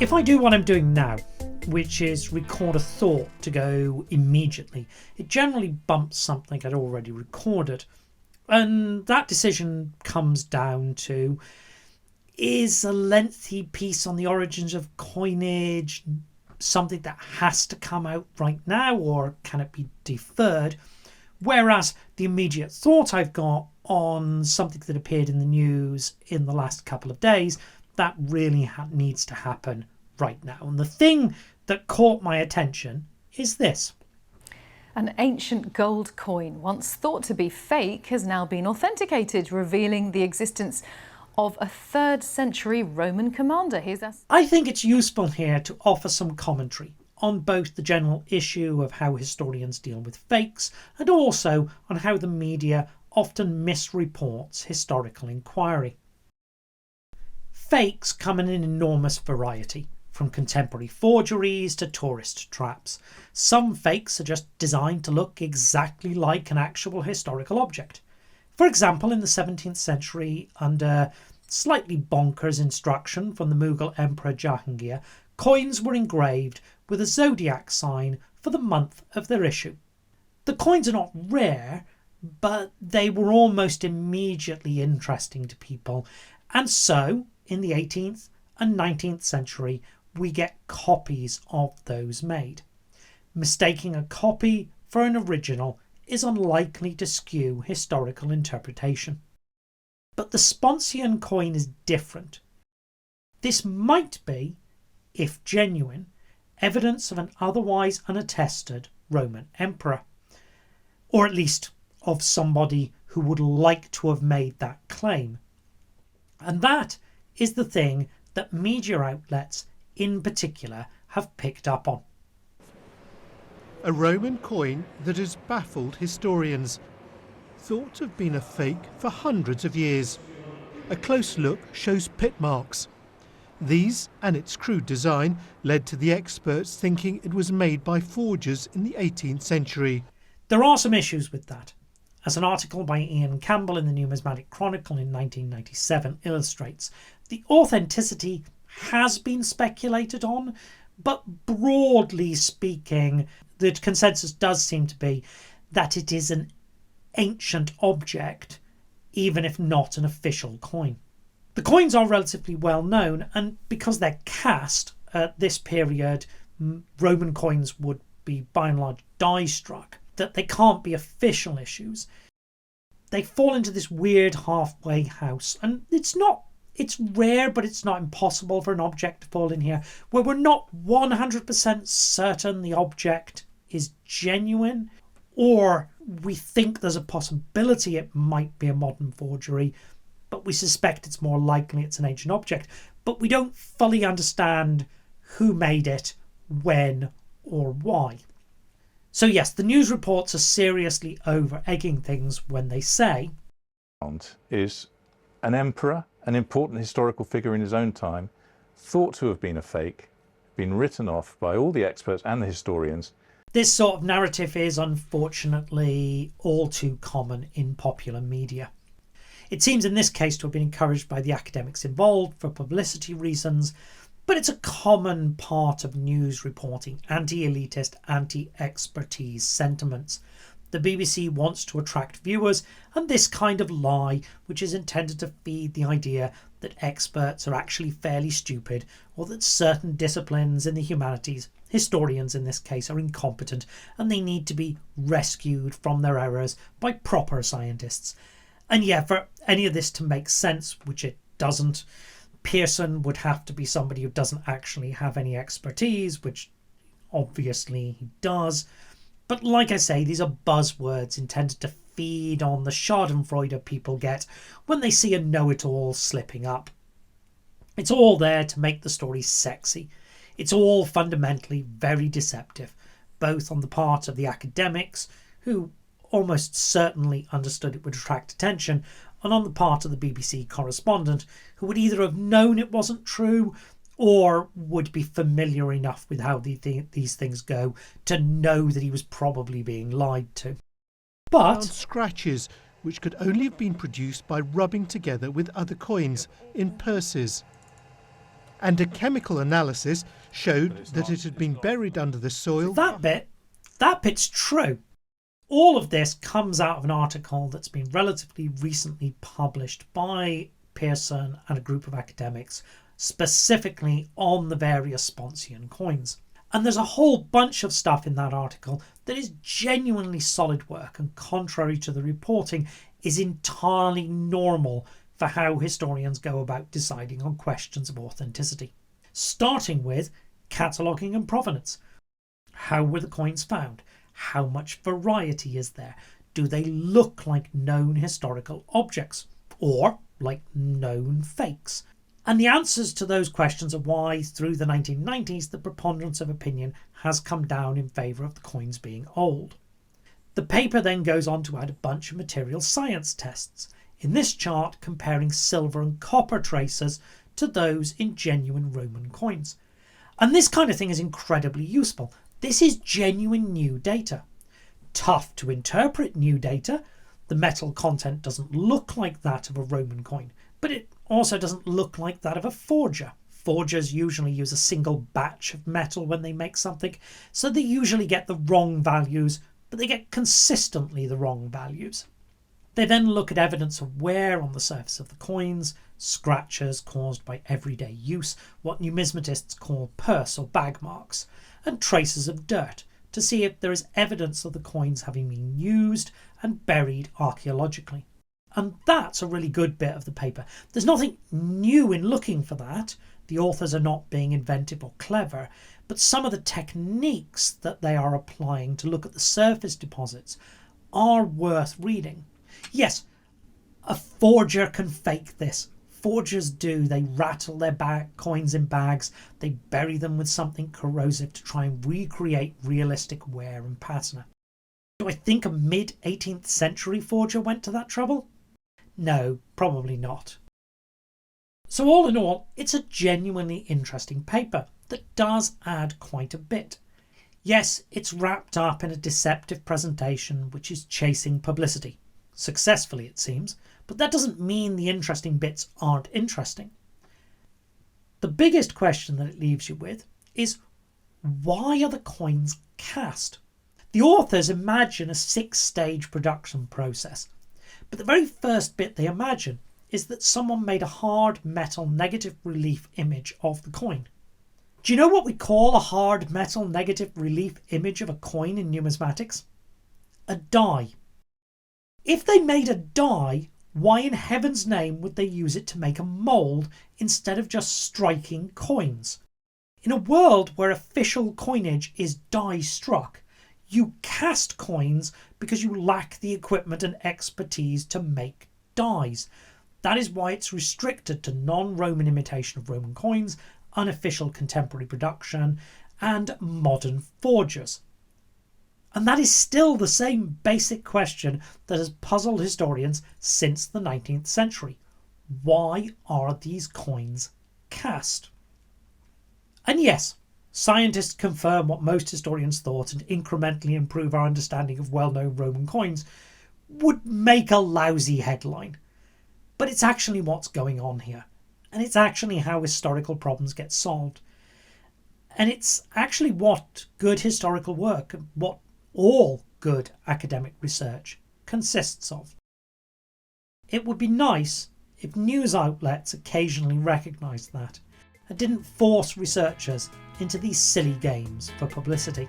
If I do what I'm doing now, which is record a thought to go immediately, it generally bumps something I'd already recorded. And that decision comes down to, is a lengthy piece on the origins of coinage something that has to come out right now, or can it be deferred? Whereas the immediate thought I've got on something that appeared in the news in the last couple of days, that really needs to happen right now. And the thing that caught my attention is this. An ancient gold coin, once thought to be fake, has now been authenticated, revealing the existence of a 3rd century Roman commander. I think it's useful here to offer some commentary on both the general issue of how historians deal with fakes and also on how the media often misreports historical inquiry. Fakes come in an enormous variety, from contemporary forgeries to tourist traps. Some fakes are just designed to look exactly like an actual historical object. For example, in the 17th century, under slightly bonkers instruction from the Mughal Emperor Jahangir, coins were engraved with a zodiac sign for the month of their issue. The coins are not rare, but they were almost immediately interesting to people, and so in the 18th and 19th century we get copies of those made. Mistaking a copy for an original is unlikely to skew historical interpretation. But the Sponsian coin is different. This might be, if genuine, evidence of an otherwise unattested Roman emperor, or at least of somebody who would like to have made that claim. And that is the thing that media outlets in particular have picked up on. A Roman coin that has baffled historians, thought to have been a fake for hundreds of years. A close look shows pit marks. These and its crude design led to the experts thinking it was made by forgers in the 18th century. There are some issues with that. As an article by Ian Campbell in the Numismatic Chronicle in 1997 illustrates, the authenticity has been speculated on, but broadly speaking, the consensus does seem to be that it is an ancient object, even if not an official coin. The coins are relatively well known, and because they're cast at this period, Roman coins would be by and large die struck, that they can't be official issues. They fall into this weird halfway house, and it's rare, but it's not impossible for an object to fall in here, where we're not 100% certain the object is genuine, or we think there's a possibility it might be a modern forgery, but we suspect it's more likely it's an ancient object, but we don't fully understand who made it, when, or why. So yes, the news reports are seriously over-egging things when they say is an emperor, an important historical figure in his own time, thought to have been a fake, been written off by all the experts and the historians. This sort of narrative is unfortunately all too common in popular media. It seems in this case to have been encouraged by the academics involved for publicity reasons, but it's a common part of news reporting, anti-elitist, anti-expertise sentiments. The BBC wants to attract viewers, and this kind of lie, which is intended to feed the idea that experts are actually fairly stupid, or that certain disciplines in the humanities, historians in this case, are incompetent and they need to be rescued from their errors by proper scientists. And yeah, for any of this to make sense, which it doesn't, Pearson would have to be somebody who doesn't actually have any expertise, which obviously he does. But like I say, these are buzzwords intended to feed on the schadenfreude people get when they see a know-it-all slipping up. It's all there to make the story sexy. It's all fundamentally very deceptive, both on the part of the academics, who almost certainly understood it would attract attention, and on the part of the BBC correspondent, who would either have known it wasn't true or would be familiar enough with how these things go to know that he was probably being lied to. But scratches, which could only have been produced by rubbing together with other coins in purses. and a chemical analysis showed that it had been buried under the soil. That bit's true. All of this comes out of an article that's been relatively recently published by Pearson and a group of academics, specifically on the various Sponsian coins. And there's a whole bunch of stuff in that article that is genuinely solid work and, contrary to the reporting, is entirely normal for how historians go about deciding on questions of authenticity. Starting with cataloguing and provenance. How were the coins found? How much variety is there? Do they look like known historical objects or like known fakes? And the answers to those questions are why, through the 1990s, the preponderance of opinion has come down in favour of the coins being old. The paper then goes on to add a bunch of material science tests, in this chart comparing silver and copper traces to those in genuine Roman coins. And this kind of thing is incredibly useful. This is genuine new data. Tough to interpret new data. The metal content doesn't look like that of a Roman coin, but it also doesn't look like that of a forger. Forgers usually use a single batch of metal when they make something, so they usually get the wrong values, but they get consistently the wrong values. They then look at evidence of wear on the surface of the coins, scratches caused by everyday use, what numismatists call purse or bag marks, and traces of dirt to see if there is evidence of the coins having been used and buried archaeologically. And that's a really good bit of the paper. There's nothing new in looking for that. The authors are not being inventive or clever, but some of the techniques that they are applying to look at the surface deposits are worth reading. Yes, a forger can fake this. Forgers do. They rattle their coins in bags. They bury them with something corrosive to try and recreate realistic wear and patina. Do I think a mid-18th century forger went to that trouble? No, probably not. So all in all, it's a genuinely interesting paper that does add quite a bit. Yes, it's wrapped up in a deceptive presentation which is chasing publicity. Successfully, it seems, but that doesn't mean the interesting bits aren't interesting. The biggest question that it leaves you with is, why are the coins cast? The authors imagine a 6-stage production process, but the very first bit they imagine is that someone made a hard metal negative relief image of the coin. Do you know what we call a hard metal negative relief image of a coin in numismatics? A die. If they made a die, why in heaven's name would they use it to make a mould instead of just striking coins? In a world where official coinage is die struck, you cast coins because you lack the equipment and expertise to make dies. That is why it's restricted to non-Roman imitation of Roman coins, unofficial contemporary production, and modern forgers. And that is still the same basic question that has puzzled historians since the 19th century. Why are these coins cast? And yes, scientists confirm what most historians thought and incrementally improve our understanding of well-known Roman coins would make a lousy headline. But it's actually what's going on here. And it's actually how historical problems get solved. And it's actually what good historical work, what all good academic research consists of. It would be nice if news outlets occasionally recognised that and didn't force researchers into these silly games for publicity.